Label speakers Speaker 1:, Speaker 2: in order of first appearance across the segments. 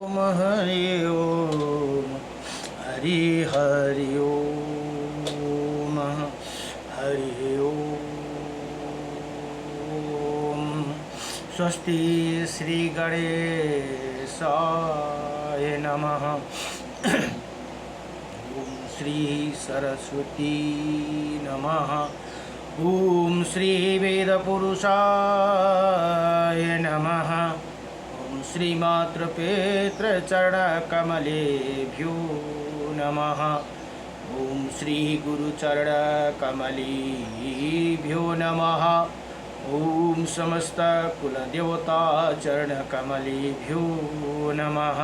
Speaker 1: ओम हरि ओम हरि हरि ओम हरि ओम। स्वस्ति श्री गणेशाय नमः। ओम श्री सरस्वती नमः। ओम श्री वेदपुरुषाय नमः। श्रीमातृपितृचरणकमलेभ्यो नमः। ॐ श्रीगुरुचरणकमलेभ्यो नमः। ॐ समस्तकुलदेवताचरणकमलेभ्यो नमः।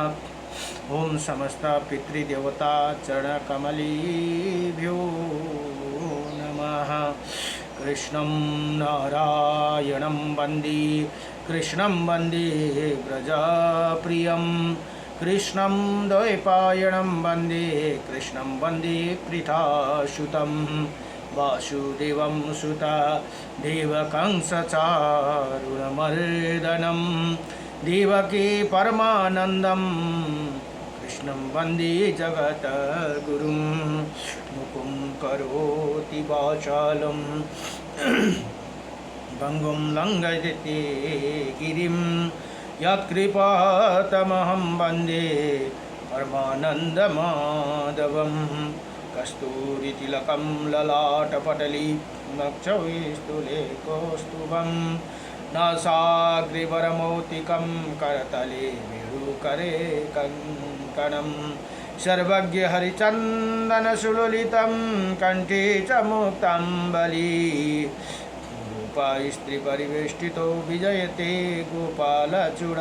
Speaker 1: ॐ समस्तपितृदेवताचरणकमलेभ्यो नमः। कृष्णं नारायणं वन्दे कृष्णं वन्दे व्रजप्रियं कृष्णं द्वैपायनं वन्दे कृष्णं वन्दे पृथासुतं वासुदेवं सुता देवकं सचारुणमर्दनं देवकी परमानन्दं कृष्णं वन्दे जगद्गुरुं मुकुं करोति वाचालं भङ्गुं लङ्घयते गिरिं यत्कृपातमहं वन्दे परमानन्दमाधवं कस्तूरितिलकं ललाटपटली नक्षविस्तुलेकौस्तुभं नासाग्रिवरमौक्तिकं करतले मेरुकरे कङ्कणं सर्वज्ञहरिचन्दनसुललितं कण्ठे च मुक्ताम्बली स्त्रीपरिवेष्टितो विजयते गोपालचूडामुनिः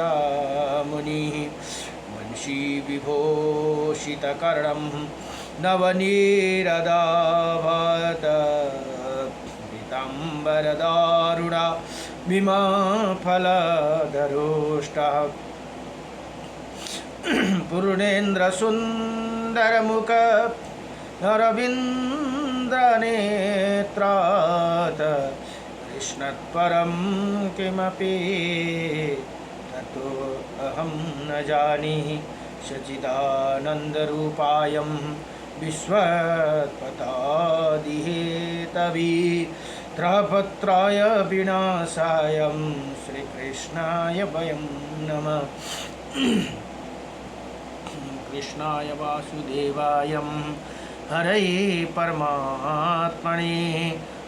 Speaker 1: वंशी विभूषितकर्णं नवनीरदाभत पीताम्बरदारुणा विमाफलधरोष्टः पूर्णेन्द्रसुन्दरमुख अरविन्द्रनेत्रात् कृष्णात्परं किमपि ततो अहं न जानीहि सच्चिदानन्दरूपायं विश्वत्पथादिहेतवित्रपत्राय विनाशाय श्रीकृष्णाय वयं नमः। कृष्णाय वासुदेवाय हरये परमात्मने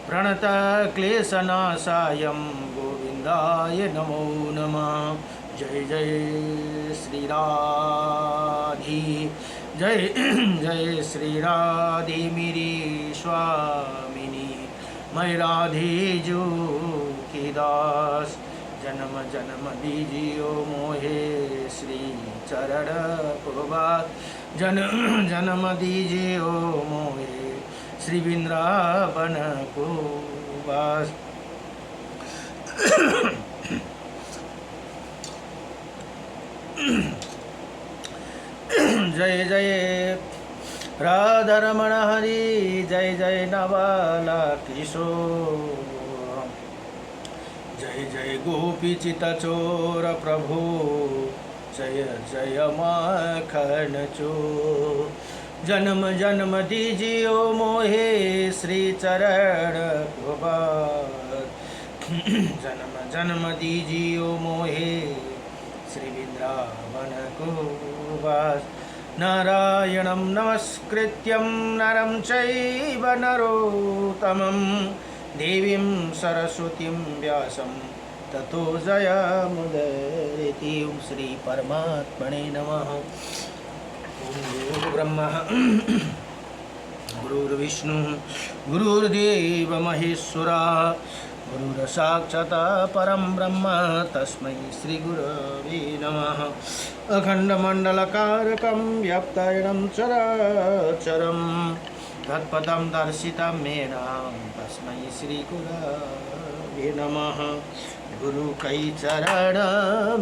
Speaker 1: प्रणतक्लेशनाशाय गोविन्दाय नमो नमः। जय जय श्रीराधे जय जय श्रीराधे मेरी स्वामिनी मैं राधे जो की दास जन्म जन्म दीजियो मोहे श्री चरण प्रभात जन्म जन्म दीजियो मोहे श्री वृंदावन को वास। जय जय राधारमण हरि जय जय नवाला किशोर जय जय गोपी चितचोर प्रभु जय जय माखन चोर जन्म जन्म दीजियो मोहे श्री चरण प्रभात जन्म जन्म दीजियो मोहे श्री वृंदावन को वास। नारायणं नमस्कृत्यं नरं चैव नरोत्तमं देवीं सरस्वतीं व्यासं ततो जयमुदीरयेत्। ओं श्री परमात्मने नमः। गुरुर्ब्रह्मा गुरुर्विष्णु गुरुर्देव महेश्वरा गुरुर्साक्षात् परं ब्रह्म तस्मै श्री गुरवे नमः। अखण्डमण्डलकारकं व्याप्तायनं चराचरं तत्पदं दर्शितं येन तस्मै श्री गुरवे नमः। गुरु कै चरण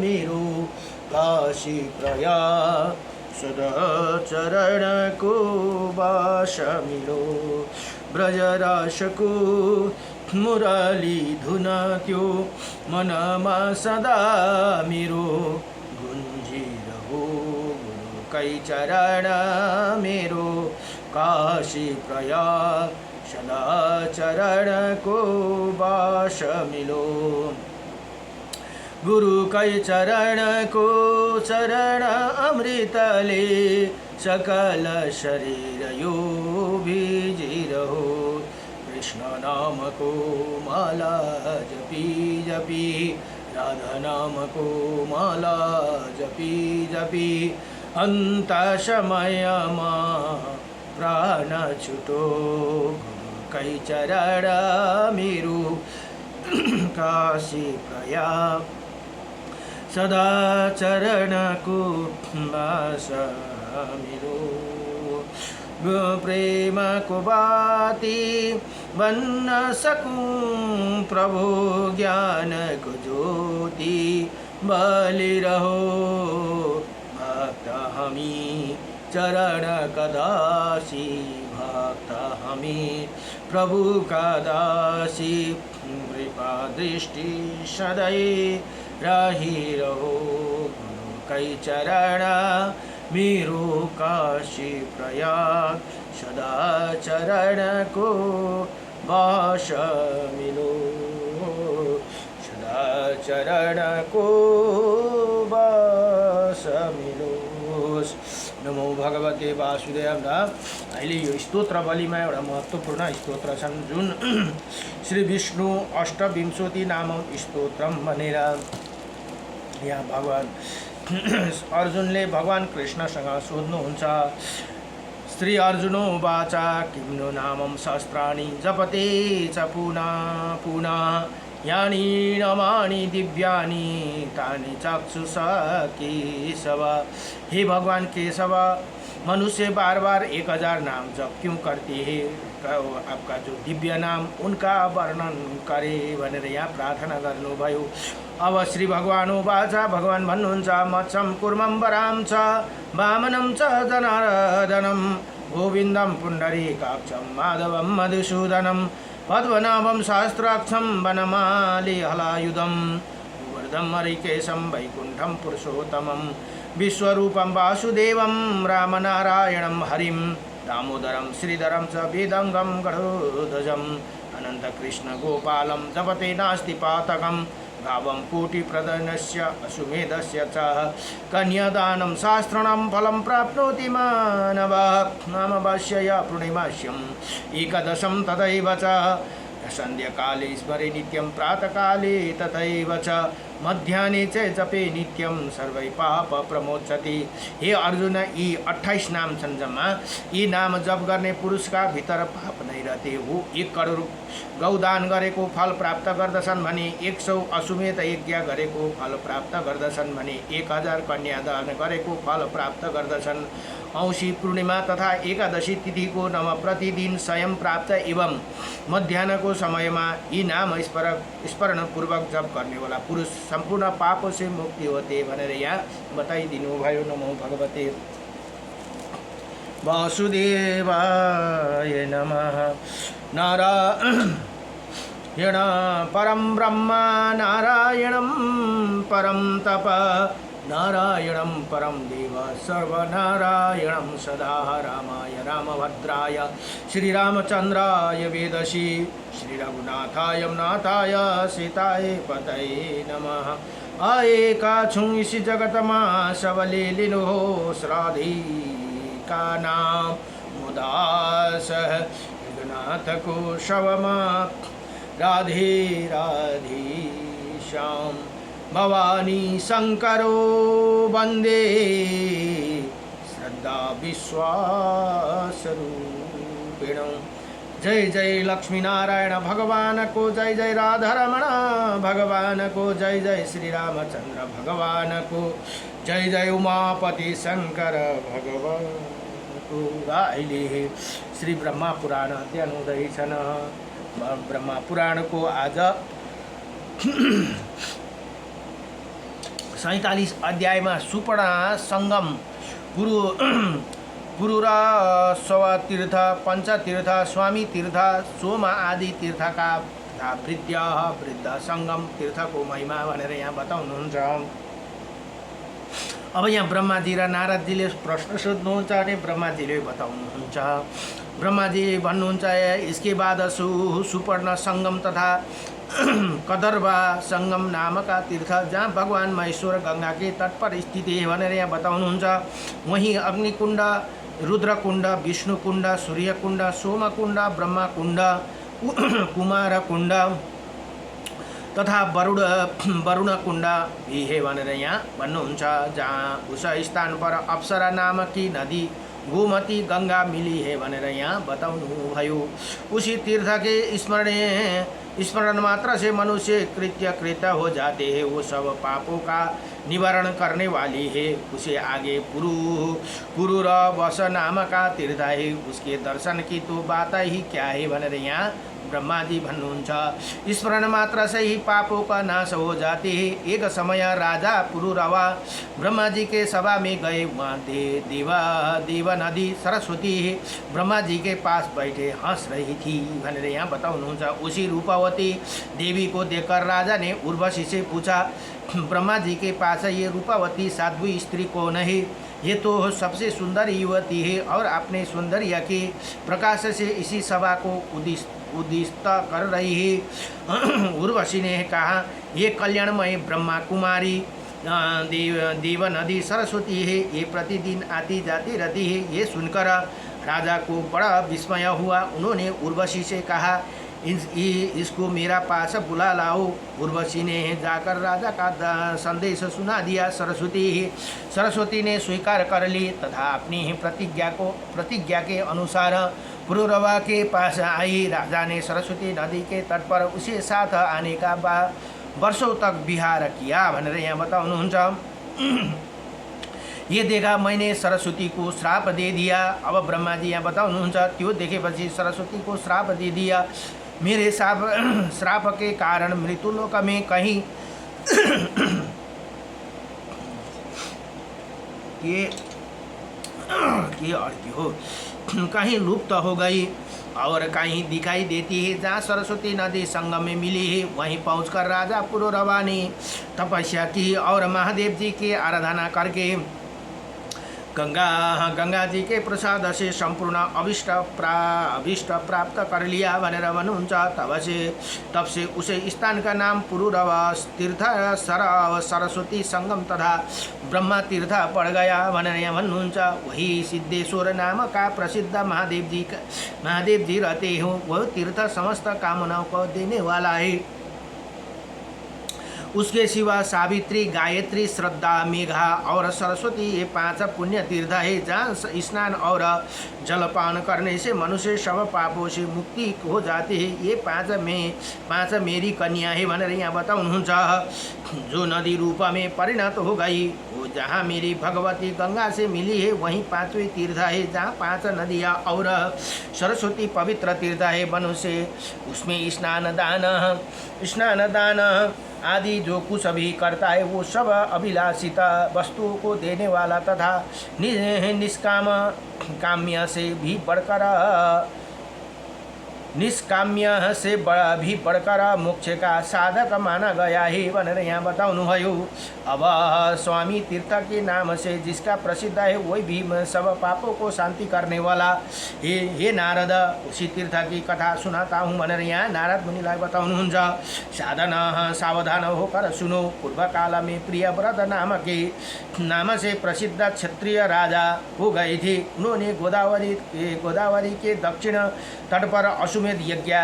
Speaker 1: मेरो काशी प्रयाग सदा चरण को वास मिलो ब्रजरास को मुरली धुन त्यो मनमा सदा मेरो गुन्जिरहो कै चरण मेरो काशी प्रयाग सदा चरण को बास मिलो गुरु कै चरण को चरण अमृतले सकल शरीर यो भिजी रहो कृष्ण नाम को माला जपी जपी राधा नाम को माला जपी जपी अंत समय प्राण छुटो गुरु कै चरण मेरो काशी प्रयाग सदा चरण को बास मिलो प्रेम को बाती बन न सकूं प्रभु ज्ञान को ज्योति बलि रहो भक्त हमी चरण कदासी भक्त हमी प्रभु का दासी कृपा दृष्टि सदैव रही रहो गुरु कै चरण मेरो काशी प्रयाग सदा चरण को बास मिलो सदा चरण को बास मिलो नमो भगवते वासुदेवाय। अहिले यो स्तोत्र बलिमा एउटा महत्त्वपूर्ण स्तोत्र छन् जुन श्री विष्णु अष्टविंशति नामम स्तोत्रम भनेर यहाँ भगवान अर्जुनले भगवान कृष्णसँग सोध्नुहुन्छ। श्री अर्जुनो वाचा किं नो नामं सहस्राणि जपते च पुनः पुनः यानि नामानि दिव्यानि तानि चक्षुषा केशव। हे भगवान केशव, मनुष्य बार बार 1000 नाम जप क्यों करते हैं? आपका जो दिव्य नाम उनका वर्णन करे भनेर यहाँ प्रार्थना गर्नुभयो। अब श्री भगवानो वाचा भगवान भन्नुहुन्छ मत्सम कुर्मं वराम च वामनं च जनार्दनं गोविन्दं पुण्डरीकाक्षं माधवं मधुसूदनं पद्मनाभं सहस्राक्षं वनमाली हलायुधं गोवर्धनं हरिकेशं वैकुण्ठं पुरुषोत्तमं विश्वरूपं वासुदेवं रामनारायणं हरिं दामोदरं श्रीधरं च वेदंगं गरुडध्वजम् अनन्तकृष्ण गोपालं जपते नास्ति पातकं भावं कोटिप्रदनस्य अश्वमेधस्य च कन्यादानं शास्त्राणां फलं प्राप्नोति मानवः नामवश्यया पूर्णिमास्यम् एकदशं तथैव च सन्ध्याकाले स्मरे नित्यं प्रातःकाले तथैव च मध्याह्ने च जपे नित्यं सर्वै पाप प्रमोचति। हे अर्जुन, यी 28 नाम छन् जम्मा। यी नाम जप गर्ने पुरुषका भित्र पाप नै रहते हो। 1 करोड गौदान गरेको फल प्राप्त गर्दछन् भने 100 अश्वमेध यज्ञ गरेको फल प्राप्त गर्दछन् भने 1000 कन्यादान गरेको फल प्राप्त गर्दछन्। औँसी पूर्णिमा तथा एकादशी तिथि को नव प्रतिदिन स्वयं प्राप्त एवं मध्याह्नको समयमा यी नाम स्मरण पूर्वक जप गर्ने वाला पुरुष संपूर्ण पापों से मुक्ति होते भनेर यहाँ बताइदिनु भयो। नमो भगवते वासुदेवाय नमः। नारायण परम ब्रह्म नारायणं परम तप नारायणं परम देव सर्वनारायणं सदा रामाय रामभद्राय श्रीरामचन्द्राय वेदसी श्रीरघुनाथाय नाथाय सीताय पतये नमः। आए का छुं इस जगतमा सबले लिनो श्राद्धिका नाम मुदास रघुनाथ को शवमा राधे राधे श्याम भवानी शंकरो वंदे श्रद्धा विश्वास रूपिण। जय जय लक्ष्मी नारायण भगवान को जय जय राधारमण भगवान को जय जय श्री रामचंद्र भगवान को जय जय उमापति शंकर भगवान को। अहिले श्री ब्रह्मा पुराण अध्ययन हुँदैछन्। ब्रह्मा पुराण को आज 47 अध्यायमा सुपर्ण संगम गुरु र स्वतीर्थ पंचतीर्थ स्वामी तीर्थ सोम आदि तीर्थका वृद्ध संगम तीर्थको महिमा भनेर यहाँ बताउनुहुन्छ। अब यहाँ ब्रह्माजी र नारदजीले प्रश्न सोध्नुहुन्छ अनि ब्रह्माजीले बताउनुहुन्छ। ब्रह्माजी भन्नुहुन्छ, इसके बाद सुपर्ण संगम तथा कदर्वा संगम नामका तीर्थ जहाँ भगवान महेश्वर गंगा के तट पर स्थित है भनेर यहाँ बताउनुहुन्छ। वहीं अग्निकुण्ड, रुद्रकुण्ड, विष्णुकुण्ड, सूर्यकुण्ड, सोमकुण्ड, ब्रह्मकुण्ड, कुमारकुण्ड तथा वरुण कुण्ड भी है भनेर यहाँ भन्नुहुन्छ। जहाँ उस स्थान पर अप्सरा नामकी नदी गोमती गंगा मिली है भनेर यहाँ बताउनु भयो। उसी तीर्थ के स्मरण मात्र से मनुष्य कृत्य हो जाते हैं। वो सब पापों का निवारण करने वाली है। उसे आगे पुरु र वस नाम का तीर्थ है, उसके दर्शन की तो बात ही क्या है भनेर यहाँ ब्रह्मा जी भन्नुहुन्छ। स्मरण मात्र से ही पापों का नाश हो जाते हैं। एक समय राजा पुरुरवा ब्रह्मा जी के सभा में गए। वहाँ देव नदी सरस्वती ब्रह्मा जी के पास बैठे हंस रही थी भनेर यहाँ बताउनुहुन्छ। उसी रूपवती देवी को देखकर राजा ने उर्वशी से पूछा, ब्रह्मा जी के पास ये रूपवती साध्वी स्त्री कौन है? ये तो सबसे सुंदर युवती है और अपने सौंदर्य के प्रकाश से इसी सभा को उद्दिष्ट कर रही है। उर्वशी ने कहा, ये कल्याणमय ब्रह्मा कुमारी देव नदी सरस्वती है, ये प्रतिदिन आती जाती रहती है। ये सुनकर राजा को बड़ा विस्मय हुआ। उन्होंने उर्वशी से कहा, इसको मेरा पास बुला लाओ। उर्वशी ने जाकर राजा का संदेश सुना दिया। सरस्वती ने स्वीकार कर ली तथा अपनी प्रतिज्ञा के अनुसार पुरुरवा के पास आई। राजा ने सरस्वती नदी के तट पर उसे साथ आने का वर्षों तक विहार किया भनेर यहाँ बताउनुहुन्छ। ये देखा मैंने सरस्वती को श्राप दे दिया। अब ब्रह्मा जी यहाँ बताउनुहुन्छ, त्यो देखेपछि सरस्वती को श्राप दे दिया। मेरे श्राप के कारण मृत्युलोक में कहीं कहीं लुप्त हो गई और कहीं दिखाई देती है। जहाँ सरस्वती नदी संगम में मिली है वहीं पहुंचकर राजा पुरुरवा ने तपस्या की और महादेव जी की आराधना करके गंगा जी के प्रसाद से संपूर्ण अभिष्ट प्राप्त कर लिया भनेर भन्नुहुन्छ। तब से उसे स्थान का नाम पुरुरवा तीर्थ सरस्वती संगम तथा ब्रह्मा तीर्थ पड़ गया भनेर यहाँ भन्नुहुन्छ। वही सिद्धेश्वर नाम का प्रसिद्ध महादेव जी रहते हो। वह तीर्थ समस्त कामनाओं को देने वाला है। उसके सिवा सावित्री, गायत्री, श्रद्धा, मेघा और सरस्वती ये 5 पुण्य तीर्थ है। जहाँ स्नान और जलपान करने से मनुष्य सब पापों से मुक्ति हो जाती है। ये 5 मेरी कन्या है भनेर यहाँ बताउनुहुन्छ। जो नदी रूप में परिणत हो गई वो जहाँ मेरी भगवती गंगा से मिली है वहीं 5वें तीर्थ है। जहाँ 5 नदियाँ और सरस्वती पवित्र तीर्थ है। मनुष्य उसमें स्नान दान आदि जो कुछ भी करता है वो सब अभिलाषित वस्तुओं को देने वाला तथा निष्काम काम्य से भी बढ़कर मोक्ष का साधक माना गया है भनेर यहाँ बताउनु भयो। अब स्वामी तीर्थ के नाम से जिसका प्रसिद्ध है वही भी सब पापों को शांति करने वाला हे नारद, उसी तीर्थ की कथा सुनाता हूँ भनेर यहाँ नारद मुनिलाई बताउनुहुन्छ। सावधान होकर सुनो। पूर्व काल में प्रियव्रत नाम से प्रसिद्ध क्षत्रिय राजा हो गए थे। उन्होंने गोदावरी के दक्षिण तट पर अश्वमेध यज्ञ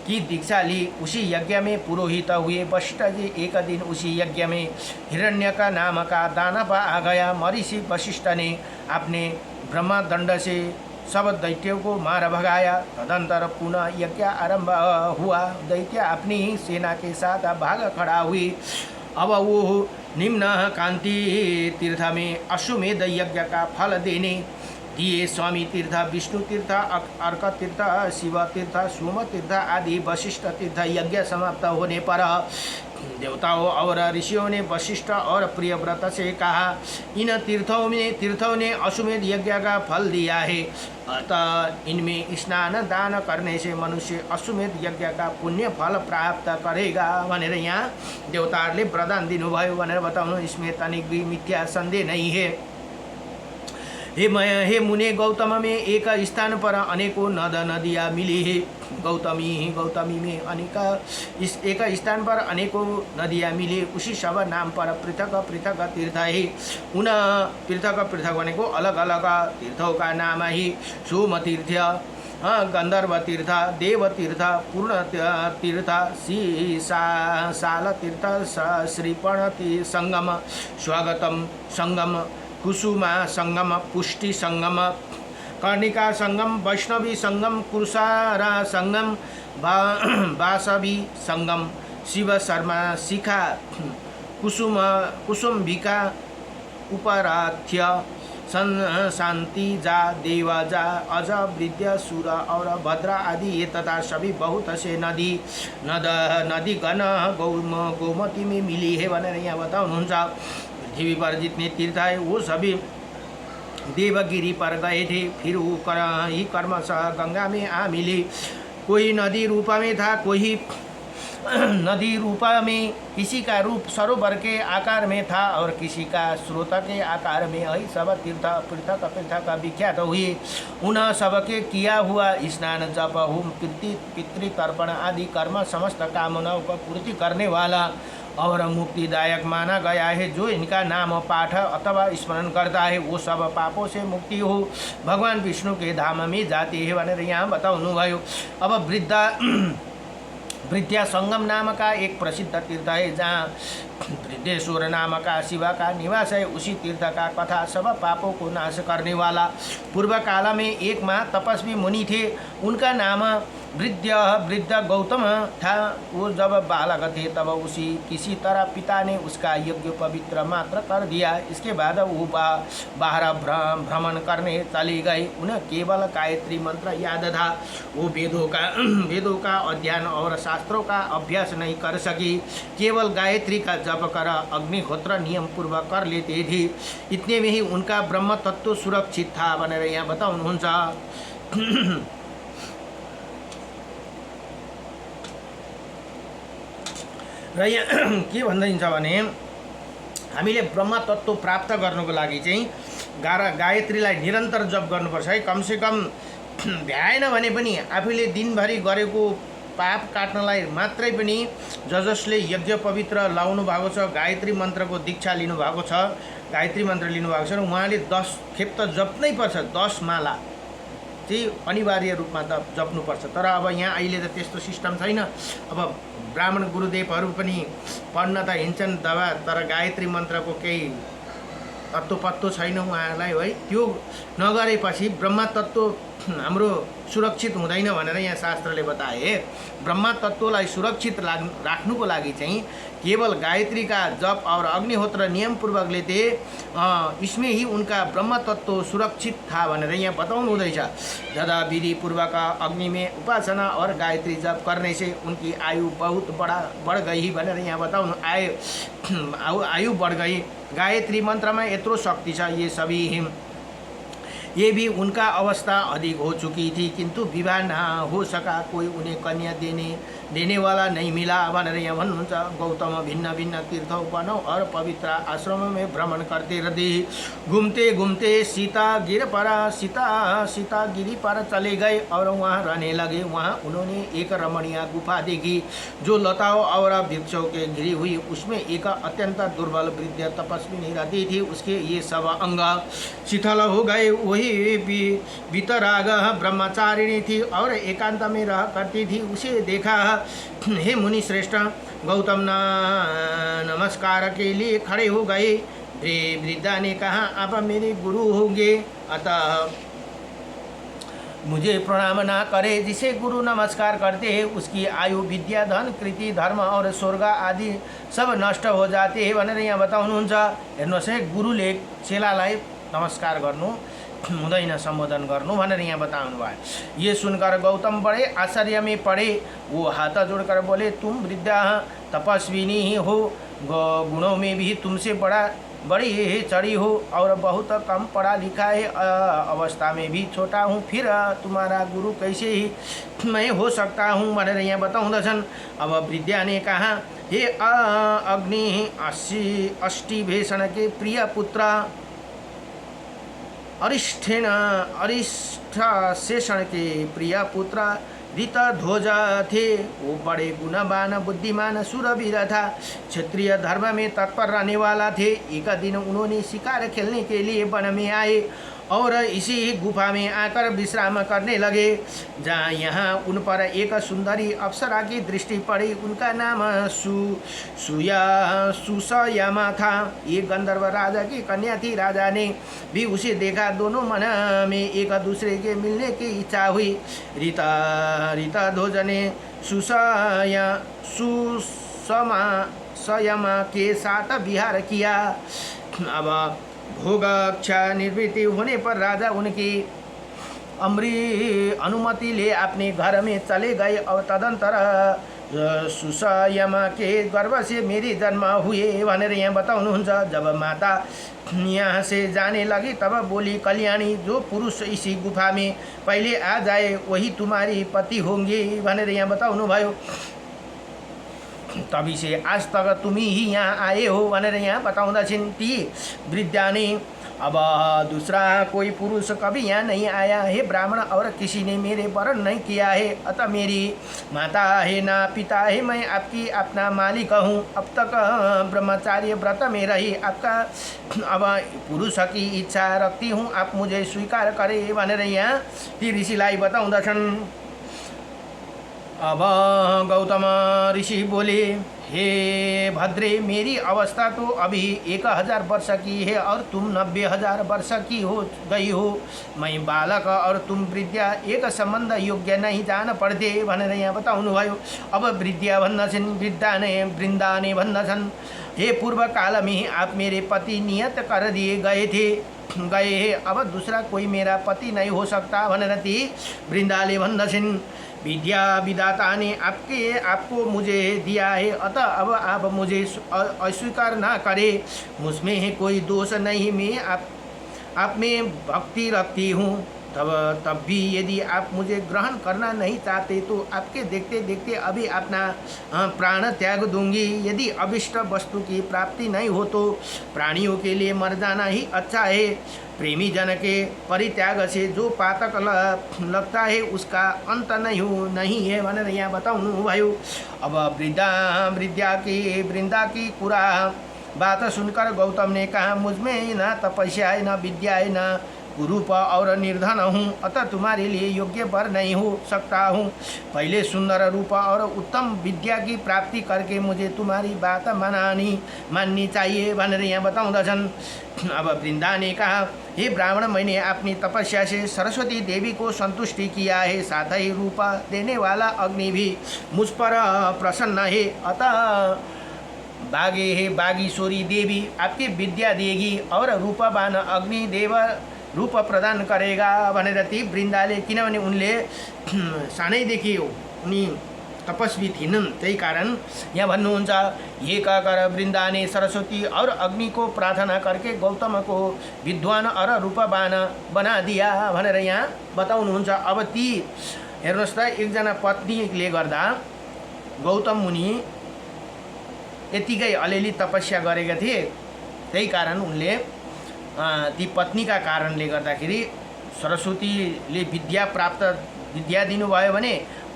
Speaker 1: की दीक्षा ली। उसी यज्ञ में पुरोहित हुए। वशिष्ठ जी एक दिन उसी यज्ञ में हिरण्यक नाम का दानव आ गया। महर्षि वशिष्ठ ने अपने ब्रह्मदंड से सब दैत्यों को मार भगाया। तदंतर पुनः यज्ञ आरंभ हुआ। दैत्य अपनी ही सेना के साथ भाग खड़ा हुई। अब वो निम्न कांति तीर्थ में अश्वमेध यज्ञ का फल देने दिए। स्वामी तीर्थ, विष्णु तीर्थ, अर्क तीर्थ, शिव तीर्थ, सोम तीर्थ आदि वशिष्ठ तीर्थ यज्ञ समाप्त होने पर देवताओं और ऋषियों ने वशिष्ठ और प्रियव्रत से कहा, इन तीर्थों ने अश्वमेध यज्ञ का फल दिया है, अतः इनमें स्नान दान करने से मनुष्य अश्वमेध यज्ञ का पुण्य फल प्राप्त करेगा भनेर यहाँ देवताहरूले वरदान दिनुभयो भनेर बताउनु। इसमें तनिक भी मिथ्या संदेह नहीं है। हे मुने, गौतम में एक स्थान पर अनेकों नद नदियाँ मिली है। गौतमी में एक स्थान पर अनेकों नदियाँ मिली, उसी सब नाम पर पृथक पृथक तीर्थ है। उन पृथक पृथक भनेको अलग अलग तीर्थों का नाम है। सोम तीर्थ, गंधर्व तीर्थ, देव तीर्थ, पूर्ण तीर्थ, शाल तीर्थ, श्रीपण संगम, स्वागतम संगम, कुसुमा संगम, पुष्टि संगम, कर्णिका संगम, वैष्णवी संगम, कुशारा संगम, वासवी संगम, शिव शर्मा शिखा, कुसुम्बिका, उपराध्य, शांति जा, देवा जा, अज, वृद्ध, सूर और भद्रा आदि ये तथा सभी बहुत से नदी गण गोमती में मिली है भनेर यहाँ बताउनुहुन्छ। पृथ्वी पर जितने तीर्थ है वो सभी देवगिरी पर गए थे, फिर वो कर्मशः गंगा में आ मिली। कोई नदी रूप में था, कोई नदी रूप में, किसी का रूप सरोवर के आकार में था और किसी का स्रोत के आकार में। है सब तीर्थ पृथक पृथक विख्यात हुए। उन सबके किया हुआ स्नान, जप, होम, पितृतर्पण आदि कर्म समस्त कामनाओं को पूर्ति करने वाला और मुक्तिदायक माना गया है। जो इनका नाम पाठ अथवा स्मरण करता है वो सब पापों से मुक्ति हो भगवान विष्णु के धाम में जाती है भनेर यहाँ बताउनु भयो। अब वृद्धा संगम नाम का एक प्रसिद्ध तीर्थ है जहाँ वृद्धेश्वर नाम का शिव का निवास है। उसी तीर्थ का कथा सब पापों को नाश करने वाला। पूर्व काल में एक तपस्वी मुनि थे, उनका नाम वृद्ध गौतम था। वो जब बालक थे तब किसी तरह पिता ने उसका यज्ञ पवित्र मात्र कर दिया। इसके बाद वो बाहर भ्रमण करने चली गई। उन्हें केवल गायत्री मंत्र याद था। वो वेदों का अध्ययन और शास्त्रों का अभ्यास नहीं कर सकी, केवल गायत्री का जप कर अग्निहोत्र नियम पूर्वक कर लेते थे। इतने में ही उनका ब्रह्म तत्व सुरक्षित था भनेर यहाँ बताउनुहुन्छ। र यहाँ के भनिन्छ भने हामीले ब्रह्म तत्व प्राप्त गर्नको लागि चाहिँ गायत्रीलाई निरन्तर जप गर्नुपर्छ है। कमसेकम भ्याएन भने पनि आफूले दिनभरि गरेको पाप काट्नलाई मात्रै पनि जसले यज्ञ पवित्र लाउनु भएको छ, गायत्री मन्त्रको दीक्षा लिनुभएको छ, गायत्री मन्त्र लिनुभएको छ र उहाँले 10 खेप त जप्नै पर्छ। 10 माला चाहिँ अनिवार्य रूपमा त जप्नुपर्छ। तर अब यहाँ अहिले त त्यस्तो सिस्टम छैन। अब ब्राह्मण गुरुदेवहरू पनि पढ्न त हिँड्छन् दबा, तर गायत्री मन्त्रको केही तत्त्व पत्तो छैन उहाँहरूलाई है। त्यो नगरेपछि ब्रह्म तत्त्व हाम्रो सुरक्षित हुँदैन भनेर यहाँ शास्त्रले बताए। ब्रह्म तत्त्वलाई सुरक्षित राख्नुको लागि चाहिँ केवल गायत्री का जप और अग्निहोत्र नियम पूर्वक लेते, इसमें ही उनका ब्रह्म तत्व सुरक्षित था भनेर यहाँ बताउनु हुँदैछ। जदा विधि पूर्वक अग्नि में उपासना और गायत्री जप करने से उनकी आयु बहुत बढ़ गई भनेर यहाँ बताउनु। आयु बढ़ गई। गायत्री मंत्र में यत्रो शक्ति छ। ये भी उनका अवस्था अधिक हो चुकी थी, किंतु विवाह न हो सका। कोई उन्हें कन्या देने वाला नहीं मिला भनेर यहाँ भन्नुहुन्छ। गौतम भिन्न भिन्न तीर्थों वनों और पवित्र आश्रमों में भ्रमण करते रहते। घूमते घूमते सीता गिरी पर चले गए और वहाँ रहने लगे। वहाँ उन्होंने एक रमणीय गुफा देखी जो लताओं और वृक्षों के घिरी हुई। उसमें एक अत्यंत दुर्बल वृद्ध तपस्विनी रहती थी। उसके ये सब अंग शिथिल हो गए। वही वितराग ब्रह्मचारिणी थी और एकांत में रह करती थी। उसे देखा। हे मुनि श्रेष्ठ, गौतम नमस्कार के लिए खड़े हो गए। वृद्धा ने कहा, आप मेरे गुरु होंगे, अतः मुझे प्रणाम ना करे। जिसे गुरु नमस्कार करते हैं उसकी आयु, विद्या, धन, कृति, धर्म और स्वर्ग आदि सब नष्ट हो जाते हैं भनेर यहाँ बताउनुहुन्छ। हेर्नुहोस् है, गुरुले चेलालाई नमस्कार गर्नु हुँदैन सम्बोधन गर्नु भनेर यहाँ बताउनु भयो। ये सुनकर गौतम बड़े आश्चर्य में पड़े, वो हाथ जोड़कर बोले तुम वृद्धा तपस्विनी ही हो, गुणों में भी तुमसे बड़ी चढ़ी हो और बहुत कम पढ़ा लिखा है, अवस्था में भी छोटा हूँ, फिर तुम्हारा गुरु कैसे ही मैं हो सकता हूँ भनेर यहाँ बताउँदछन्। अब वृद्धा ने कहा, हे अग्नि अष्टिभेषण के प्रिय पुत्र, अरिष्ठशेषण के प्रिय पुत्र ऋतध्वज थे। वो बड़े गुणवान बुद्धिमान शूरवीर था, क्षत्रिय धर्म में तत्पर रहने वाला थे। एक दिन उन्होंने शिकार खेलने के लिए वन में आए और इसी गुफा में आकर विश्राम करने लगे। जहाँ यहाँ उन पर एक सुंदरी अप्सरा की दृष्टि पड़ी। उनका नाम सुसयमा था। ये गंधर्व राजा की कन्या थी। राजा ने भी उसे देखा। दोनों मन में एक दूसरे के मिलने की इच्छा हुई। ऋतध्वज ने सुसयमा के साथ विहार किया। अब भोगक्षा निवृत्ति होने पर राजा उनकी अनुमति ले अपने घर में चले गए और तदंतर सुसयमा के गर्भ से मेरी जन्म हुए भनेर यहाँ बताउनुहुन्छ। जब माता यहाँ से जाने लगी तब बोली, कल्याणी, जो पुरुष इसी गुफा में पहले आ जाए वही तुम्हारी पति होंगे भनेर यहाँ बताउनु भयो। तभी से आज तक तुम ही यहाँ आए हो भनेर यहाँ बताउँदछिन् ती वृद्धा ने। अब दूसरा कोई पुरुष कभी यहाँ नहीं आया है ब्राह्मण, और किसी ने मेरे वरण नहीं किया है। अतः मेरी माता है ना पिता है, मैं आपकी अपना मालिक हूँ। अब तक ब्रह्मचार्य व्रत में रही आपका अब पुरुष की इच्छा रखती हूँ, आप मुझे स्वीकार करें भनेर यहाँ ती ऋषिलाई बताउँदछन्। अब गौतम ऋषि बोले, हे भद्रे, मेरी अवस्था तो अभी 1000 वर्ष की है और तुम 90,000 वर्ष की हो गई हो। मैं बालक और तुम वृद्धा एक संबंध योग्य नहीं जान पड़ते भनेर यहाँ बताउनु भयो। अब वृन्दा ने भन्दछन्, हे पूर्व काल में आप मेरे पति नियत कर दिए गए हैं। अब दूसरा कोई मेरा पति नहीं हो सकता भनेर ती वृन्दाले भन्दछन्। विद्या विदाता ने आपको मुझे दिया है, अतः अब आप मुझे अस्वीकार ना करें। मुझमें कोई दोष नहीं, मैं आप में भक्ति रखती हूँ। तब भी यदि आप मुझे ग्रहण करना नहीं चाहते तो आपके देखते देखते अभी अपना प्राण त्याग दूंगी। यदि अभिष्ट वस्तु की प्राप्ति नहीं हो तो प्राणियों के लिए मर जाना ही अच्छा है। प्रेमी जन के परित्याग से जो पातक लगता है उसका अंत नहीं है भनेर यहाँ बताउनु भयो। अब वृंदा की कुरा बात सुनकर गौतम ने कहा, मुझमें न तपस्या है, न विद्या है, न कुरूप और निर्धन हूँ, अतः तुम्हारे लिए योग्य वर नहीं हो सकता हूँ। पहले सुंदर रूप और उत्तम विद्या की प्राप्ति करके मुझे तुम्हारी बात माननी चाहिए भनेर यहाँ बताउँदछन्। अब वृंदा ने कहा, हे ब्राह्मण, मैंने अपनी तपस्या से सरस्वती देवी को संतुष्टि किया है, साथ ही रूप देने वाला अग्नि भी मुझ पर प्रसन्न है। अतः बागीश्वरी देवी आपकी विद्या देगी और रूपवान अग्नि देव रूप प्रदान करेगा भनेर ती वृन्दाले, किनभने उनले सानैदेखि उनी तपस्वी थिइनन्, त्यही कारण यहाँ भन्नुहुन्छ, ये कहकर वृंदा ने सरस्वती और अग्नि को प्रार्थना करके गौतम को विद्वान और रूपवान बना दिया भनेर यहाँ बताउनुहुन्छ। अब ती हेर्नुहोस् त, एकजना पत्नीले गर्दा गौतम मुनि यतिकै अलिअलि तपस्या गरेका थिए, त्यही कारण उनले ती पत्नीका कारणले गर्दाखेरि सरस्वतीले विद्या दिनुभयो भने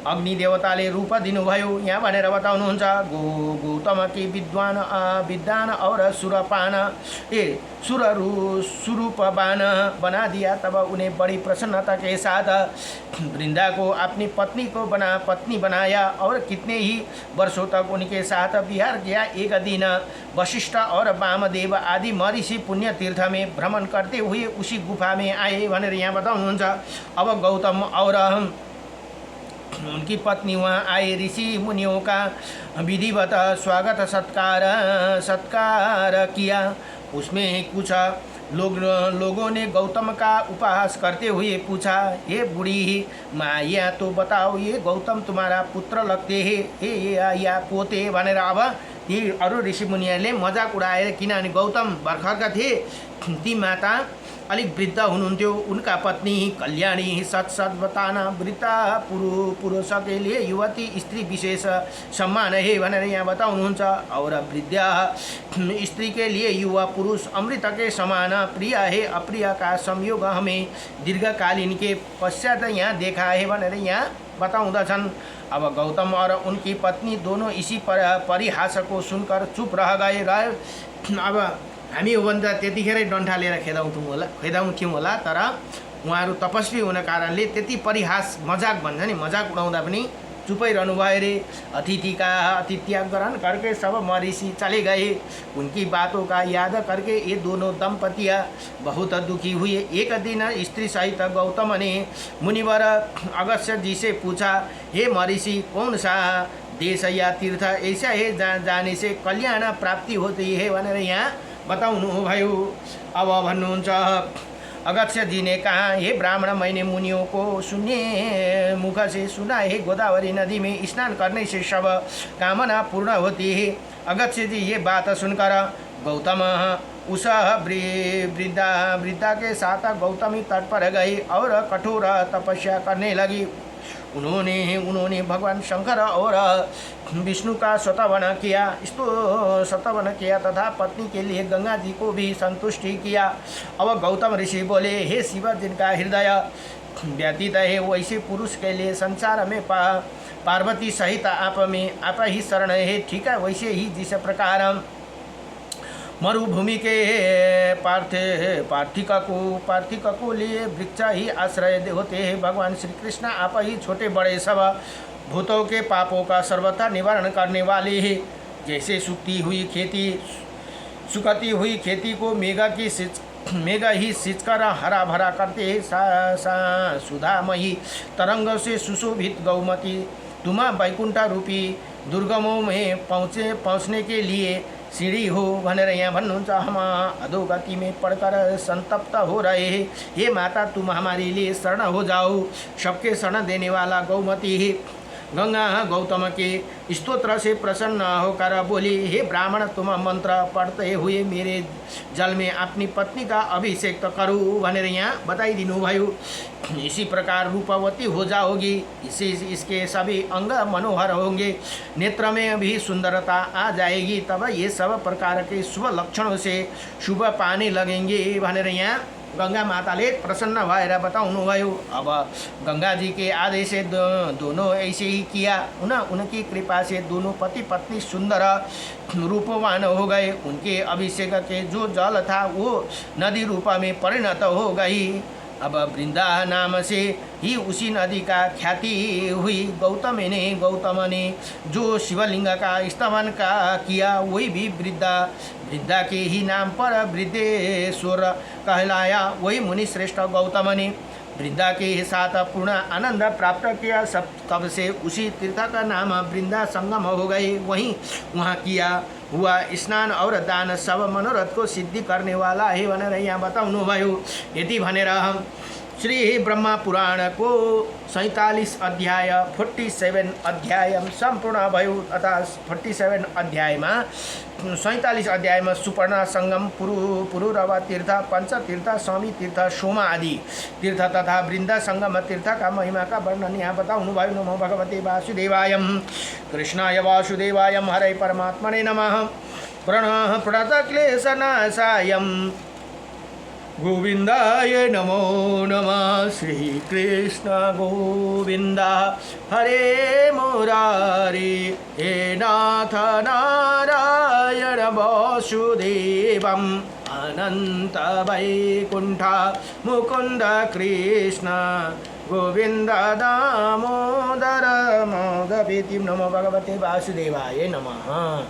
Speaker 1: अग्नि देवताले रूप दिनुभयो यहाँ भनेर बताउनुहुन्छ। गौतम की विद्वान और सुरूपवान बना दिया। तब उन्हें बड़ी प्रसन्नता के साथ वृंदा को अपनी पत्नी बनाया और कितने ही वर्षों तक उनके साथ विहार किया। एक दिन वशिष्ठ और वामदेव आदि महर्षि पुण्य तीर्थ में भ्रमण करते हुए उसी गुफा में आए भनेर यहाँ बताउनुहुन्छ। अब गौतम और उनकी पत्नी वहाँ आए। ऋषि मुनियों का विधिवत स्वागत सत्कार किया। उसमें कुछ लोगों ने गौतम का उपहास करते हुए पूछा, हे बूढ़ी माया, तो बताओ ये गौतम तुम्हारा पुत्र लगते हैं हे या पोते भनेर अब ती अरू ऋषिमुनिहरूले मजाक उडाएर, किनभने गौतम भर्खरका थिए, ती माता अलिक वृद्ध हुनुहुन्थ्यो, उनका पत्नी कल्याणी सत बताना वृद्धा पुरुष के लिए युवती स्त्री विशेष सम्मान है भनेर यहाँ बताउनुहुन्छ। और वृद्ध स्त्री के लिए युवा पुरुष अमृत के समान प्रिय है, अप्रिय का संयोग हमें दीर्घकालीन के पश्चात यहाँ देखा है भनेर यहाँ बताउँदछन्। अब गौतम और उनकी पत्नी दोनों इसी परिहास को सुनकर चुप रह गए। अब हामी हो भने त त्यतिखेरै डन्ठा लिएर खेदाउँथ्यौँ होला, तर उहाँहरू तपस्वी हुन कारणले त्यति परिहास मजाक भन्छ नि, मजाक उडाउँदा पनि चुपै रहनु भयो रे। अतिथि का आतिथ्य ग्रहण करके सब मरीषि चले गए, उनकी बातों का याद करके ये दोनों दंपतियाँ बहुत दुखी हुए। एक दिन स्त्री सहित गौतम ने मुनिवर अगस्त्य जी से पूछा, हे मरीषि, कौन सा देश या तीर्थ ऐसा है जहाँ जाने से कल्याण प्राप्ति होती है भनेर यहाँ बताउनु भयो। अब भन्नुहुन्छ, अगस्त्य जी ने कहा, हे ब्राह्मण, मैंने मुनियों को सुनने मुख से सुना है, गोदावरी नदी में स्नान करने से सब कामना पूर्ण होती है। अगस्त्य जी ये बात सुनकर गौतम उस वृद्धा के साथ गौतमी तट पर गई और कठोर तपस्या करने लगी। उन्होंने भगवान शंकर और विष्णु का शतवन किया तथा पत्नी के लिए गंगा जी को भी संतुष्टि किया। अब गौतम ऋषि बोले, हे शिव, जिनका हृदय व्यतीत है वैसे पुरुष के लिए संसार में पार्वती सहित आप ही शरण है। ठीक है, वैसे ही जिस प्रकार मरुभूमि के पार्थिक को लिए वृक्ष ही आश्रय होते हैं, भगवान श्री कृष्ण आप ही छोटे बड़े सब भूतों के पापों का सर्वथा निवारण करने वाले हैं। जैसे सुखती हुई खेती को मेघ ही सिंचकर हरा भरा करते हैं, सुधामयी तरंग से सुशोभित गौमती तुम वैकुंठ रूपी दुर्गमों में पहुँचने के लिए सीढ़ी हो भनेर यहाँ भन्नुहुन्छ। हम अधोगति में पढ़कर संतप्त हो रहे हैं, हे माता, तुम हमारे लिए शरण हो जाओ। सबके शरण देने वाला गौमती है। गंगा गौतम के स्तोत्र से प्रसन्न होकर बोली, हे ब्राह्मण, तुम मंत्र पढ़ते हुए मेरे जल में अपनी पत्नी का अभिषेक करूँ भनेर यहाँ बताइदिनु भयो। इसी प्रकार रूपवती हो जाओगी, इसके सभी अंग मनोहर होंगे, नेत्र में भी सुंदरता आ जाएगी, तब ये सब प्रकार के शुभ लक्षणों से शुभ पाने लगेंगे भनेर यहाँ गंगा माताले प्रसन्न भएर बताउनु भयो। अब गंगा जी के आदेश से दोनों ऐसे ही किया। उनकी कृपा से दोनों पति पत्नी सुंदर रूपवान हो गए। उनके अभिषेक के जो जल था वो नदी रूप में परिणत हो गई। अब वृंदा नाम से ही उसी नदी का ख्याति हुई। गौतम ने जो शिवलिंग का स्तवन का किया, वही भी वृद्धा के ही नाम पर वृद्धेश्वर कहलाया। वही मुनि श्रेष्ठ गौतम ने वृंदा के साथ पूर्ण आनंद प्राप्त किया। तब से उसी तीर्थ का नाम वृंदा संगम हो गए। वहाँ किया हुआ स्नान और दान सब मनोरथ को सिद्धि करने वाला है भनेर यहाँ बताउनु भयो। यति भनेर हम श्री ब्रह्मा पुराण को 47 अध्याय 47 अध्याय संपूर्ण भयो। अर्थात् 47 अध्यायमा 47 अध्यायमा सुपर्ण संगम पुरुरव तीर्थ पंचतीर्थ स्वामी तीर्थ सोमा आदि तीर्थ तथा वृंदा संगम तीर्थ का महिमा का वर्णन यहाँ बताउनु भयो। नमो भगवते वासुदेवाय कृष्णाय वासुदेवाय हरे परमात्मने नमः। प्रणतक्लेशनाशाय गोविंदाय नमो नमः। श्री कृष्ण गोविंद हरे मुरारी हे नाथ नारायण वासुदेवम अनंत वैकुंठ मुकुंद कृष्ण गोविंद दामोदर माधवेति। नमो भगवते वासुदेवाय नमः।